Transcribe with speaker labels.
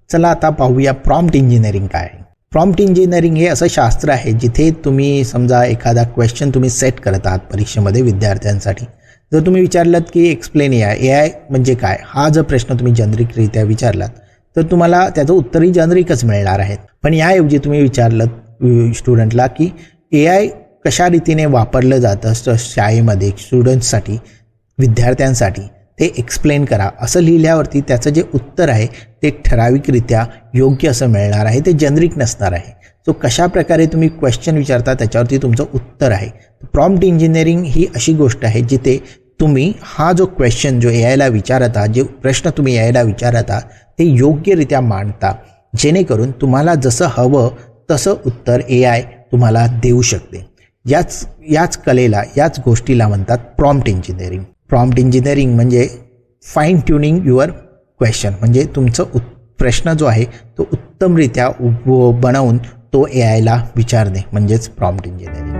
Speaker 1: चला आता पाहूया प्रॉम्प्ट इंजिनिअरिंग काय आहे. प्रॉम्प्ट इंजिनिअरिंग हे असं शास्त्र आहे जिथे तुम्ही समजा एखादा क्वेश्चन तुम्ही सेट करत आहात परीक्षेमध्ये विद्यार्थ्यांसाठी. जर तुम्ही विचारलात की एक्सप्लेन AI म्हणजे काय, हा जर प्रश्न तुम्ही जनरिकरित्या विचारलात तर तुम्हाला त्याचं उत्तरही जनरिकच मिळणार आहेत. पण याऐवजी तुम्ही विचारलं स्टुडंटला की AI कशा रीतीने वापरलं जातं शाळेमध्ये स्टुडंट्ससाठी, विद्यार्थ्यांसाठी, ते एक्सप्लेन करा असं लिहिल्यावरती त्याचं जे उत्तर आहे ते ठराविकरित्या योग्य असं मिळणार आहे, ते जनरिक नसणार आहे. सो कशा प्रकारे तुम्ही क्वेश्चन विचारता त्याच्यावरती तुमचं उत्तर आहे. प्रॉम्प्ट इंजिनिअरिंग ही अशी गोष्ट आहे जिथे तुम्ही हा जो क्वेश्चन जो AIला विचारत आहात, जे प्रश्न तुम्ही AIला विचारत आहात ते योग्यरित्या मांडता, जेणेकरून तुम्हाला जसं हवं तसं उत्तर AI तुम्हाला देऊ शकते. याच कलेला, याच गोष्टीला म्हणतात प्रॉम्प्ट इंजिनिअरिंग. प्रॉम्प्ट इंजिनिअरिंग म्हणजे फाईन ट्युनिंग युअर क्वेश्चन, म्हणजे तुमचं प्रश्न जो आहे तो उत्तमरित्या बनवून तो AIला विचारणे, म्हणजेच प्रॉम्प्ट इंजिनिअरिंग.